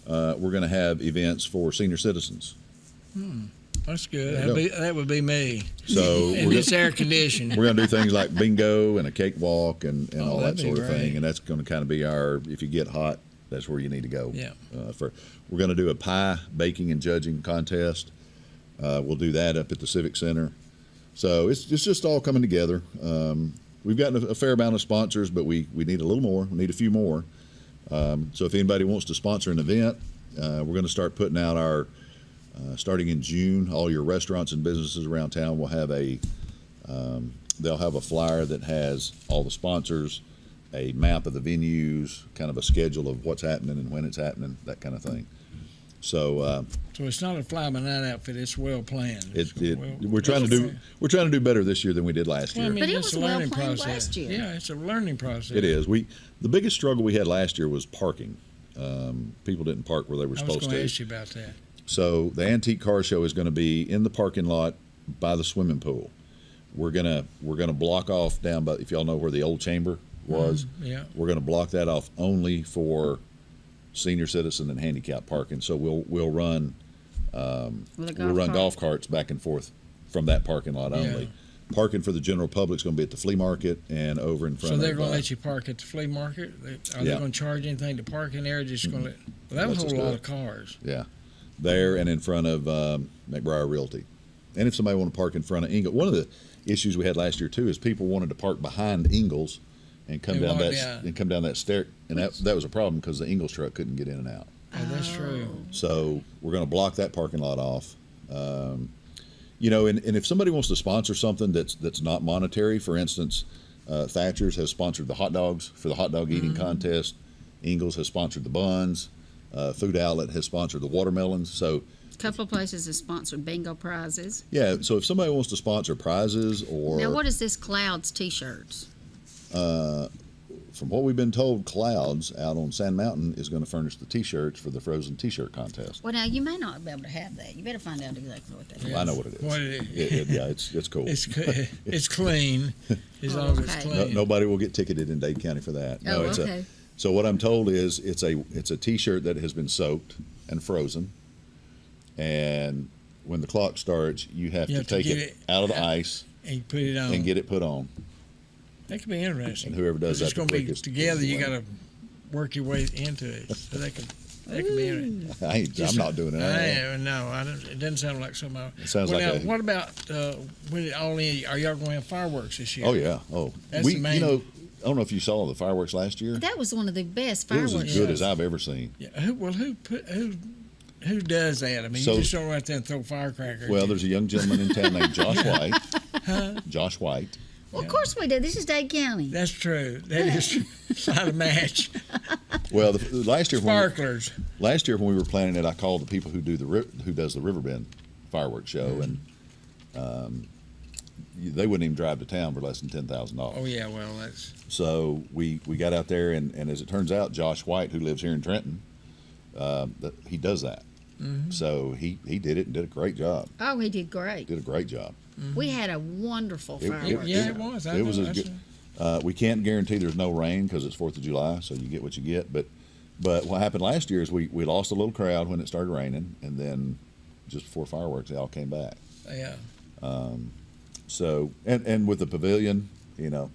we're going to have events for senior citizens.
That's good. That would be me.
So
and it's air conditioned.
We're going to do things like bingo and a cakewalk and all that sort of
great.
thing. And that's going to kind of be our, if you get hot, that's where you need to go.
Yeah.
We're going to do a pie baking and judging contest. We'll do that up at the Civic Center. So it's just all coming together. We've gotten a fair amount of sponsors, but we need a little more. We need a few more. So if anybody wants to sponsor an event, we're going to start putting out our, starting in June, all your restaurants and businesses around town will have they'll have a flyer that has all the sponsors, a map of the venues, kind of a schedule of what's happening and when it's happening, that kind of thing. So
it's not a fly-by-night outfit. It's well planned.
We're trying to do better this year than we did last year.
I mean,
But it
it's
was
a
well
learning
planned
process.
last year.
Yeah, it's a learning process.
It is. The biggest struggle we had last year was parking. People didn't park where they were supposed
I was going
to.
to ask you about that.
So the antique car show is going to be in the parking lot by the swimming pool. We're gonna block off down by, if y'all know where the old chamber was.
Yeah.
We're going to block that off only for senior citizen and handicap parking. So we'll run golf carts back and forth from that parking lot only.
Yeah.
Parking for the general public is going to be at the flea market and over in front of.
So they're going to let you park at the flea market? Are they going to charge anything to park in there? Or just going to let? Well, that was a whole lot of cars.
Yeah, there and in front of McBriar Realty, and if somebody want to park in front of Ingalls, one of the issues we had last year too is people wanted to park behind Ingalls and come down that stair, and that was a problem because the Ingalls truck couldn't get in and out.
Oh, that's true.
So we're going to block that parking lot off. And if somebody wants to sponsor something that's not monetary, for instance, Thatcher's has sponsored the hot dogs for the hot dog eating contest. Ingalls has sponsored the buns. Food Outlet has sponsored the watermelons. So
A couple of places have sponsored bingo prizes.
yeah, so if somebody wants to sponsor prizes or
Now, what is this Clouds T-shirts?
from what we've been told, Clouds out on Sand Mountain is going to furnish the T-shirts for the Frozen T-shirt contest.
Well, now you may not be able to have that. You better find out exactly what that is.
I know what it is.
What it is.
Yeah, it's cool.
It's clean, as long as it's
okay.
clean.
Nobody will get ticketed in Dade County for that.
Oh,
it's
okay.
So what I'm told is it's a T-shirt that has been soaked and frozen, and when the clock starts, you have to take it out of the ice
and put it on
and get it put on.
That could be interesting.
And whoever does that
it's going to be
quickest
together.
is the
You got
winner.
to work your way into it. So that could be interesting.
I'm not doing it.
It doesn't sound like something.
It sounds like
now,
a-
what about when it all in? Are y'all going to have fireworks this year?
Oh yeah. Oh,
That's the main.
I don't know if you saw the fireworks last year.
That was one of the best
It was
fireworks.
as good
shows.
as I've ever seen.
Yeah. Who does that? I mean,
So-
you just don't go out there and throw firecrackers.
Well, there's a young gentleman in town named Josh White. Josh White.
Well, of course we do. This is Dade County.
That's true. That is true. It's not a match.
Well, last year
Sparklers.
when we were planning it, I called the people who does the Riverbend fireworks show, and they wouldn't even drive to town for less than $10,000.
Oh yeah. Well, that's.
So we got out there, and as it turns out, Josh White, who lives here in Trenton, that he does that. So he did it and did a great job.
Oh, he did great.
Did a great job.
We had a wonderful fireworks.
It was.
It was as good. We can't guarantee there's no rain because it's 4th of July, so you get what you get. But what happened last year is we lost a little crowd when it started raining, and then just before fireworks, they all came back.
Yeah.
So and with the pavilion, you know,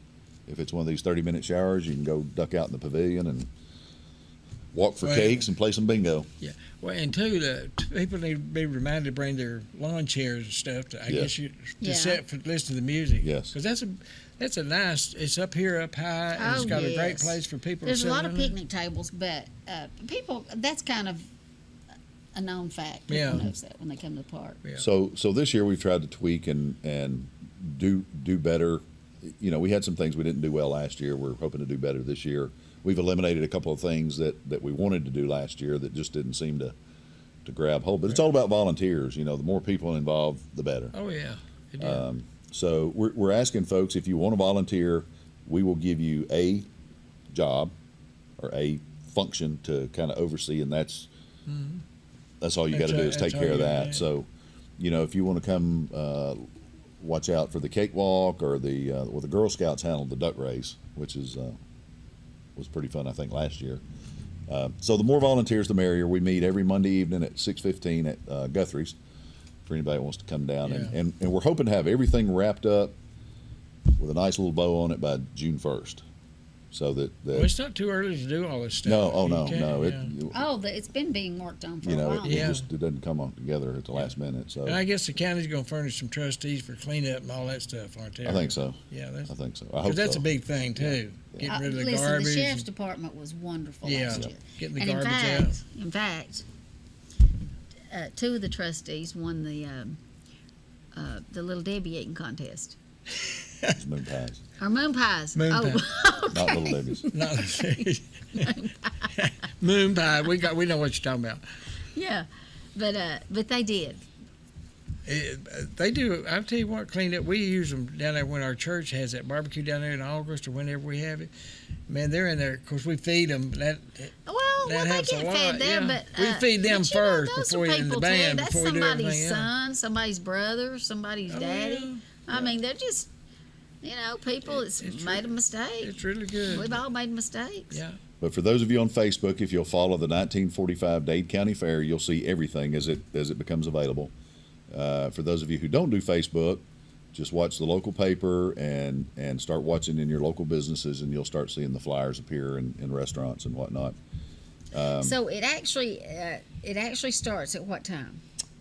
if it's one of these 30-minute showers, you can go duck out in the pavilion and walk for cakes and play some bingo.
Yeah. Well, and two, people need to be reminded to bring their lawn chairs and stuff. I guess to sit for listen to the music.
Yes.
Because that's a nice. It's up here, up high, and it's got a great place for people.
There's
to sit
a lot of
on
picnic tables, but people. That's kind of a known fact. People knows that when they come to the park.
Yeah.
So this year we've tried to tweak and do better. You know, we had some things we didn't do well last year. We're hoping to do better this year. We've eliminated a couple of things that we wanted to do last year that just didn't seem to grab hold. But it's all about volunteers. You know, the more people involved, the better.
Oh yeah. It did.
So we're asking folks, if you want to volunteer, we will give you a job or a function to kind of oversee, and that's all you got to do is take care of that.
Yeah.
So, you know, if you want to come watch out for the cakewalk or the Girl Scouts handled the duck race, which is was pretty fun, I think, last year. So the more volunteers, the merrier. We meet every Monday evening at 6:15 at Guthrie's for anybody that wants to come down. And we're hoping to have everything wrapped up with a nice little bow on it by June 1st. So that
well, it's not too early to do all this stuff.
No.
It's been being worked on for
a
while.
It doesn't come on together at the last minute. So
and I guess the county's going to furnish some trustees for cleanup and all that stuff, aren't they?
I think so.
Yeah,
I think so. I hope
because that's
so.
a big thing too. Getting rid of the
Listen,
garbage.
the sheriff's department was wonderful last year.
Getting the
And
garbage out.
In fact, two of the trustees won the Little Debbie eating contest.
It's moon pies.
Or moon pies.
Moon
okay.
Not Little Debbie's.
Not Little moon pie. We know what you're talking about.
Yeah, but they did.
They do. I'll tell you what, clean up. We use them down there when our church has that barbecue down there in August or whenever we have it. Man, they're in there. Of course, we feed them. That
they
helps
get
a lot.
fed there,
yeah.
but
we feed them first
those
before we in the
people
band.
Too. That's
before we do
somebody's
everything
son,
else.
somebody's brother, somebody's daddy.
Yeah.
I mean, they're just people that's made a mistake.
It's really good.
We've all made mistakes.
Yeah.
But for those of you on Facebook, if you'll follow the 1945 Dade County Fair, you'll see everything as it becomes available. For those of you who don't do Facebook, just watch the local paper and start watching in your local businesses, and you'll start seeing the flyers appear in restaurants and whatnot.
So it actually starts at what time?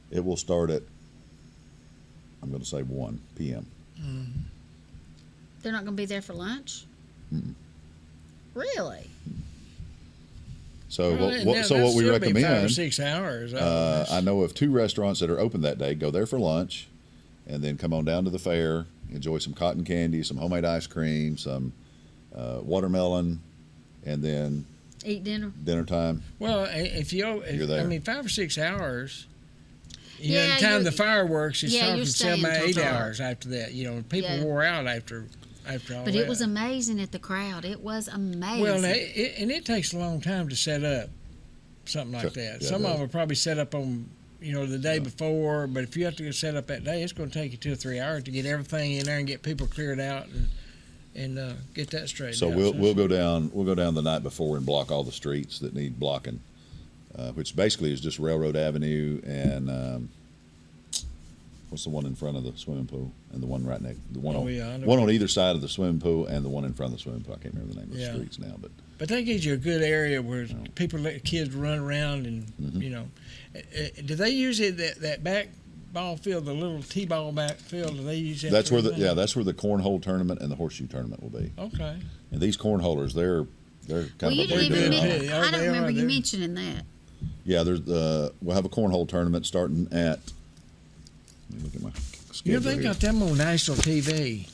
It will start at, I'm going to say 1 p.m.
They're not going to be there for lunch?
Mm-mm.
Really?
So
Well,
what
now,
we
that'll still be
recommend,
5 or 6 hours.
I know of 2 restaurants that are open that day. Go there for lunch, and then come on down to the fair, enjoy some cotton candy, some homemade ice cream, some watermelon, and then
Eat dinner?
dinner time.
Well, if
You're there.
I mean, 5 or 6 hours. You
Yeah,
know, the time
you're-
the fireworks is
yeah,
from
you're
7
staying
to 8
till dark.
hours after that. You know, people
Yeah.
wore out after all
But
that.
it was amazing at the crowd. It was amazing.
Well, now, it takes a long time to set up something like
Sure.
that.
Yeah,
Some
it
of
does.
them are probably set up on, the day before. But if you have to go set up that day, it's going to take you 2 or 3 hours to get everything in there and get people cleared out and get that straightened
So
out.
we'll go down the night before and block all the streets that need blocking, which basically is just Railroad Avenue and what's the one in front of the swimming pool and the one right next I know one on either side of the swimming pool and the one in front of the swimming pool. I can't remember the name of the streets now, but
that gives you a good area where people let kids run around and do they use it that back ball field, the little t-ball back field? Do they use that?
that's
for
where
everything?
that's where the cornhole tournament and the horseshoe tournament will be.
Okay.
And these cornolers, they're kind
you
of a
didn't
big
even
deal.
mention. I don't
they
remember
are.
you
They're-
mentioning that.
Yeah, there's we'll have a cornhole tournament starting at. Let me look at my schedule
They
here.
got them on national TV.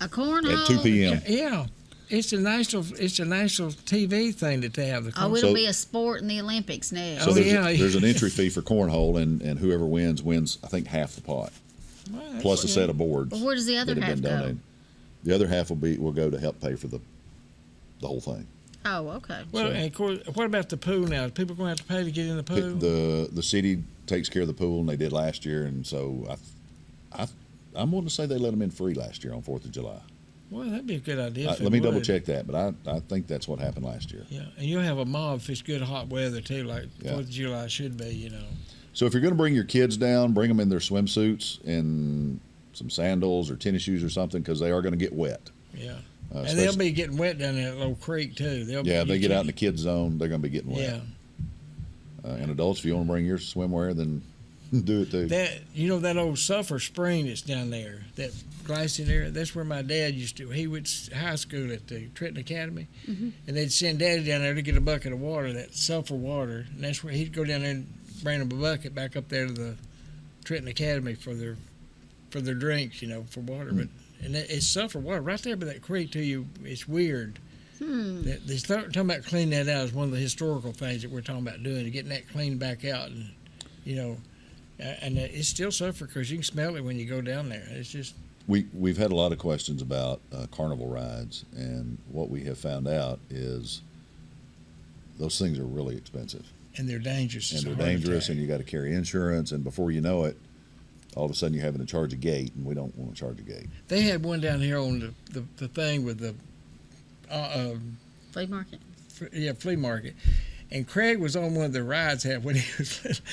A cornhole?
At 2 p.m.
Yeah. It's a national TV thing that they have.
Oh, it'll
So-
be a sport in the Olympics next.
So
Oh,
there's,
yeah.
there's an entry fee for cornhole, and whoever wins, I think, half the pot,
Well, that's
plus a
good.
set of boards.
Well, where does the other
that have
half
been
go?
donated. The other half will go to help pay for the whole thing.
Oh, okay.
Well, and of course, what about the pool now? People going to have to pay to get in the pool?
The city takes care of the pool, and they did last year, and so I'm willing to say they let them in free last year on 4th of July.
Well, that'd be a good idea.
Let me double check that, but I think that's what happened last year.
Yeah, and you'll have a mob if it's good hot weather too, like
Yeah.
4th of July should be, you know.
So if you're going to bring your kids down, bring them in their swimsuits and some sandals or tennis shoes or something, because they are going to get wet.
Yeah. And they'll be getting wet down in that little creek too.
They get out in the kids zone, they're going to be getting wet.
Yeah.
And adults, if you want to bring your swimwear, then do it too.
That old Sulphur Spring that's down there, that glacier there, that's where my dad used to. He went to high school at the Trenton Academy, and they'd send Daddy down there to get a bucket of water, that sulfur water, and that's where he'd go down there and bring them a bucket back up there to the Trenton Academy for their drinks, you know, for water. But and it's sulfur water right there by that creek to you. It's weird. They're talking about cleaning that out as one of the historical things that we're talking about doing, getting that cleaned back out, and you know, and it's still sulfur because you can smell it when you go down there. It's just
We've had a lot of questions about carnival rides, and what we have found out is those things are really expensive.
And they're dangerous.
And they're dangerous, and you got to carry insurance, and before you know it, all of a sudden you're having to charge a gate, and we don't want to charge a gate.
They had one down here on the thing with the
flea market.
Flea market. And Craig was on one of the rides when he was little.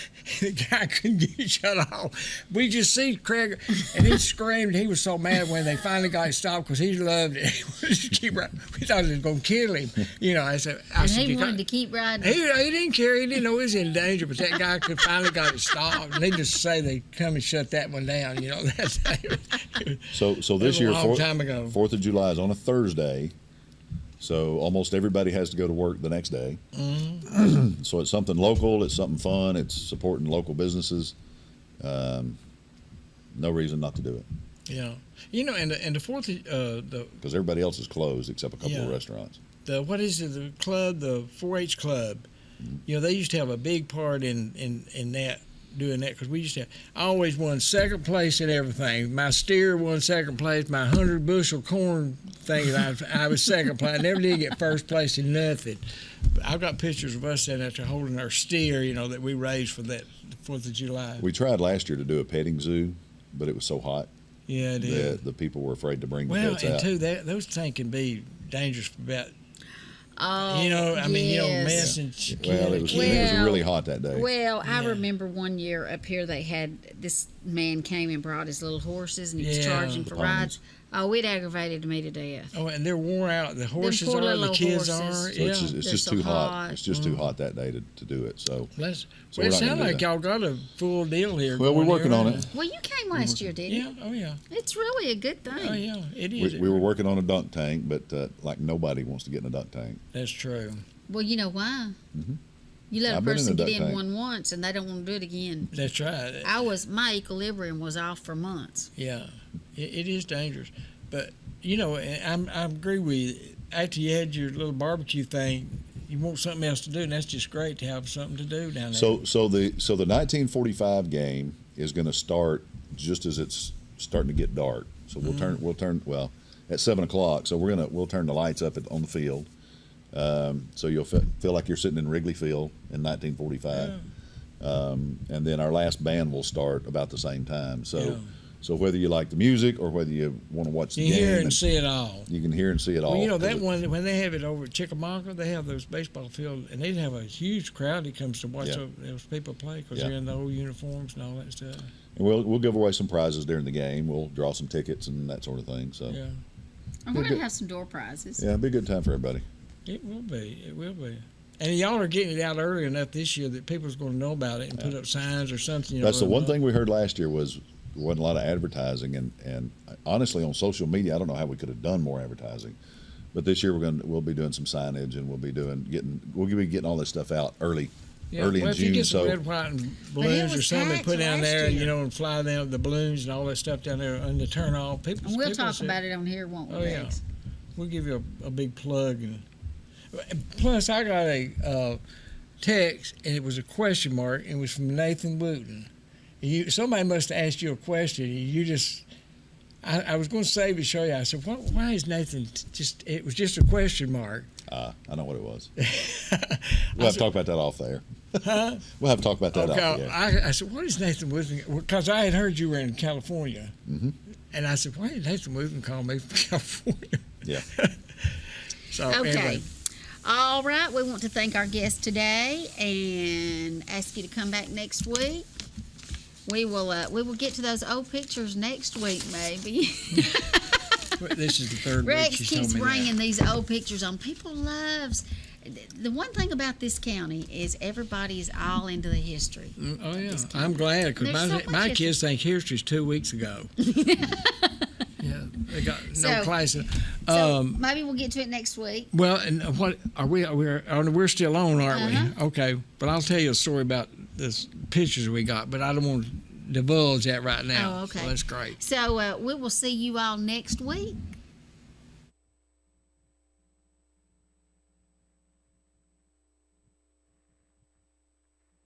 The guy couldn't get shut off. We just see Craig, and he screamed. He was so mad when they finally got it stopped because he loved it. He wanted to keep riding. We thought it was going to kill him. You know, I said,
he wanted to keep riding.
He didn't care. He didn't know he was in danger, but that guy finally got it stopped. Needless to say, they come and shut that one down. You know,
So this year,
a long time ago.
4th of July is on a Thursday. So almost everybody has to go to work the next day. Mm-hmm. So it's something local. It's something fun. It's supporting local businesses. No reason not to do it.
Yeah, you know, and the 4th
because everybody else is closed except a couple of restaurants.
The 4-H club. Mm-hmm. You know, they used to have a big part in that. Doing that because we used to. I always won second place in everything. My steer won second place. My 100 bushel corn thing, I was second place. I never did get first place in nothing. But I've got pictures of us standing out there holding our steer, you know, that we raised for that 4th of July.
We tried last year to do a petting zoo, but it was so hot.
Yeah, it is.
The people were afraid to bring the pets out.
Well, and too, those things can be dangerous for about.
Oh,
you know, I mean, you know, mess and
Well, it was really hot that day.
Well, I remember one year up here they had this man came and brought his little horses and he was charging for rides. Oh, it aggravated me to death.
Oh, and they're worn out. The horses are, the kids are.
So it's just too hot. It's just too hot that day to do it. So
it sounds like y'all got a full deal here.
Well, we're working on it.
Well, you came last year, didn't you?
Yeah. Oh, yeah.
It's really a good thing.
Oh, yeah. It is.
We were working on a dunk tank, but like nobody wants to get in a dunk tank.
That's true.
Well, you know why? Mm-hmm. You let a person get in one once, and they don't want to do it again.
That's right.
My equilibrium was off for months.
Yeah, it is dangerous. But, you know, I agree with you. After you had your little barbecue thing, you want something else to do, and that's just great to have something to do down there.
So the 1945 game is going to start just as it's starting to get dark. So we'll turn at 7 o'clock. So we'll turn the lights up on the field. So you'll feel like you're sitting in Wrigley Field in 1945. Yeah. And then our last band will start about the same time. So whether you like the music or whether you want to watch the game,
you hear and see it all.
You can hear and see it all.
Well, you know that one when they have it over at Chickamauga, they have those baseball fields, and they have a huge crowd that comes to watch those people play because they're in the old uniforms and all that stuff.
And we'll give away some prizes during the game. We'll draw some tickets and that sort of thing. So
and we're gonna have some door prizes.
Yeah, it'll be a good time for everybody.
It will be. It will be. And y'all are getting it out early enough this year that people's going to know about it and put up signs or something.
That's the one thing we heard last year wasn't a lot of advertising, and honestly on social media I don't know how we could have done more advertising, but this year we'll be doing some signage and we'll be getting all this stuff out early in June.
If you get some red, white, and balloons or something put down there, you know, and fly down the balloons and all that stuff down there and the turn off.
And we'll talk about it on here, won't we?
Oh yeah, we'll give you a big plug. And plus I got a text and it was a question mark and it was from Nathan Wooten. Somebody must have asked you a question. You just, I was going to save it, show you. I said, why is Nathan it was just a question mark.
I know what it was. We'll have to talk about that off there.
Huh?
We'll have to talk about that off
Okay,
there.
I said, what is Nathan Woodson? Because I had heard you were in California.
Mm-hmm.
And I said, why did Nathan Woodson call me from California?
Yeah.
So,
Okay.
anyway.
All right. We want to thank our guest today and ask you to come back next week. We will get to those old pictures next week, maybe.
This is the third week
Rex
she's
keeps
told me
bringing
that.
these old pictures on. People loves. The one thing about this county is everybody's all into the history.
Oh, yeah. I'm glad because
There's so much
my
history.
kids think history's 2 weeks ago. Yeah, they got no
So-
class.
So maybe we'll get to it next week.
Well, and what are we? We're still on, aren't
Uh-huh.
we? Okay, but I'll tell you a story about this pictures we got, but I don't want to divulge that right now.
Oh, okay.
So that's great.
So we will see you all next week.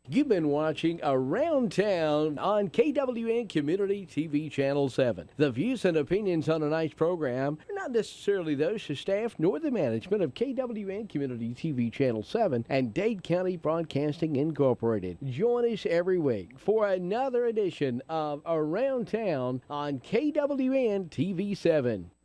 You've been watching Around Town on KWN Community TV Channel 7. The views and opinions on tonight's program are not necessarily those of staff nor the management of KWN Community TV Channel 7 and Dade County Broadcasting Incorporated. Join us every week for another edition of Around Town on KWN TV 7.